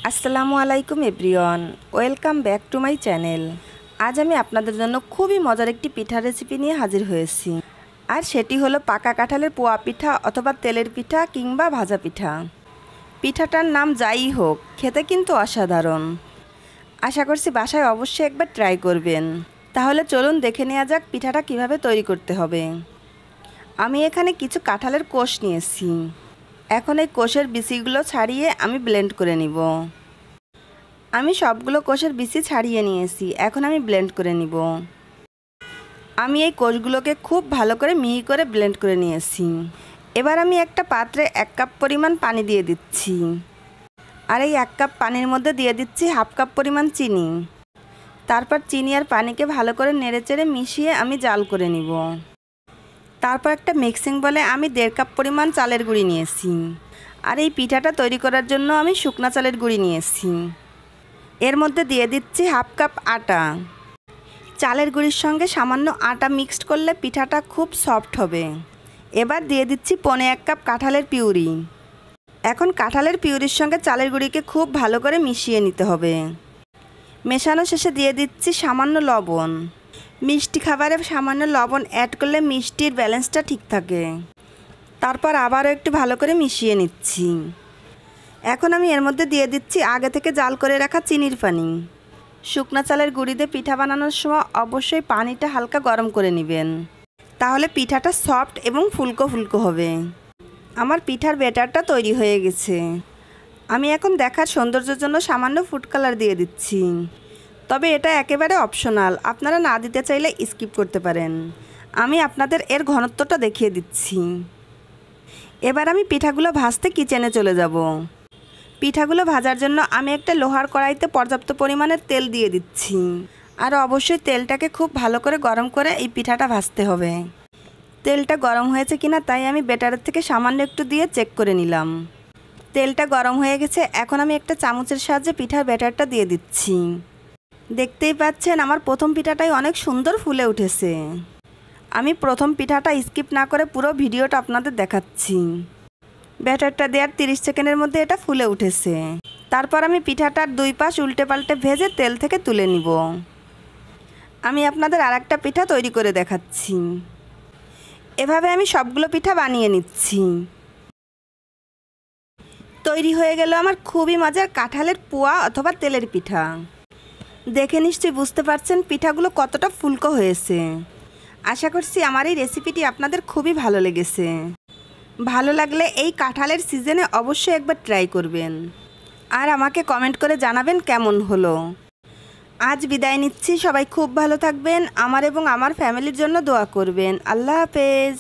আসসালামু আলাইকুম everyone, welcome back to my channel. আজ আমি আপনাদের জন্য খুবই মজার একটি পিঠা রেসিপি নিয়ে হাজির হয়েছি। আর সেটি হলো পাকা কাঁঠালের পোয়া পিঠা অথবা তেলের পিঠা কিংবা ভাজা পিঠা। পিঠাটার নাম যাই হোক, খেতে কিন্তু অসাধারণ। আশা করছি বাসায় অবশ্যই একবার ট্রাই করবেন। তাহলে চলুন দেখে নেওয়া যাক পিঠাটা কিভাবে তৈরি করতে হবে। আমি এখানে কিছু কাঁঠালের কোষ নিয়েছি। এখন এই কোষের বিচিগুলো ছাড়িয়ে আমি ব্লেন্ড করে নিব। আমি সবগুলো কোষের বিচি ছাড়িয়ে নিয়েছি, এখন আমি ব্লেন্ড করে নিব। আমি এই কোষগুলোকে খুব ভালো করে মিহি করে ব্লেন্ড করে নিয়েছি। এবার আমি একটা পাত্রে 1 কাপ পরিমাণ পানি দিয়ে দিচ্ছি। আর এই 1 কাপ পানির মধ্যে দিয়ে দিচ্ছি হাফ কাপ পরিমাণ চিনি। তারপর চিনি আর পানিকে ভালো করে নেড়েচেড়ে মিশিয়ে আমি জাল করে নিব। তারপর একটা মিক্সিং বলে আমি 1.5 কাপ পরিমাণ চালের গুঁড়ি নিয়েছি। আর এই পিঠাটা তৈরি করার জন্য আমি শুকনা চালের গুঁড়ি নিয়েছি। এর মধ্যে দিয়ে দিচ্ছি হাফ কাপ আটা। চালের গুঁড়ির সঙ্গে সামান্য আটা মিক্সড করলে পিঠাটা খুব সফট হবে। এবার দিয়ে দিচ্ছি 1.5 কাপ কাঁঠালের পিউরি। এখন কাঁঠালের পিউরির সঙ্গে চালের গুঁড়িকে খুব ভালো করে মিশিয়ে নিতে হবে। মেশানো শেষে দিয়ে দিচ্ছি সামান্য লবণ। মিষ্টি খাবারে সামান্য লবণ অ্যাড করলে মিষ্টির ব্যালেন্সটা ঠিক থাকে। তারপর আবারও একটু ভালো করে মিশিয়ে নিচ্ছি। এখন আমি এর মধ্যে দিয়ে দিচ্ছি আগে থেকে জাল করে রাখা চিনির পানি। শুকনা চালের গুঁড়ি দিয়ে পিঠা বানানোর সময় অবশ্যই পানিটা হালকা গরম করে নেবেন, তাহলে পিঠাটা সফট এবং ফুলকো ফুলকো হবে। আমার পিঠার ব্যাটারটা তৈরি হয়ে গেছে। আমি এখন দেখার সৌন্দর্যের জন্য সামান্য ফুড কালার দিয়ে দিচ্ছি, তবে এটা একেবারে অপশনাল, আপনারা না দিতে চাইলে স্কিপ করতে পারেন। আমি আপনাদের এর ঘনত্বটা দেখিয়ে দিচ্ছি। এবার আমি পিঠাগুলো ভাজতে কিচেনে চলে যাব। পিঠাগুলো ভাজার জন্য আমি একটা লোহার কড়াইতে পর্যাপ্ত পরিমাণের তেল দিয়ে দিচ্ছি। আর অবশ্যই তেলটাকে খুব ভালো করে গরম করে এই পিঠাটা ভাজতে হবে। তেলটা গরম হয়েছে কিনা তাই আমি ব্যাটারের থেকে সামান্য একটু দিয়ে চেক করে নিলাম। তেলটা গরম হয়ে গেছে, এখন আমি একটা চামচের সাহায্যে পিঠার ব্যাটারটা দিয়ে দিচ্ছি। দেখতেই পাচ্ছেন আমার প্রথম পিঠাটাই অনেক সুন্দর ফুলে উঠেছে। আমি প্রথম পিঠাটা স্কিপ না করে পুরো ভিডিওটা আপনাদের দেখাচ্ছি। ব্যাটারটা দেওয়ার 30 সেকেন্ডের মধ্যে এটা ফুলে উঠেছে। তারপর আমি পিঠাটার 2 পাশ উল্টে পাল্টে ভেজে তেল থেকে তুলে নিব। আমি আপনাদের আরেকটা পিঠা তৈরি করে দেখাচ্ছি। এভাবে আমি সবগুলো পিঠা বানিয়ে নিচ্ছি। তৈরি হয়ে গেল আমার খুবই মজার কাঁঠালের পোয়া অথবা তেলের পিঠা। দেখে নিশ্চয়ই বুঝতে পারছেন পিঠাগুলো কতটা ফুলকো হয়েছে। আশা করছি আমার এই রেসিপিটি আপনাদের খুবই ভালো লেগেছে। ভালো লাগলে এই কাঁঠালের সিজনে অবশ্যই একবার ট্রাই করবেন। আর আমাকে কমেন্ট করে জানাবেন কেমন হলো। আজ বিদায় নিচ্ছি, সবাই খুব ভালো থাকবেন। আমার এবং আমার ফ্যামিলির জন্য দোয়া করবেন। আল্লাহ হাফেজ।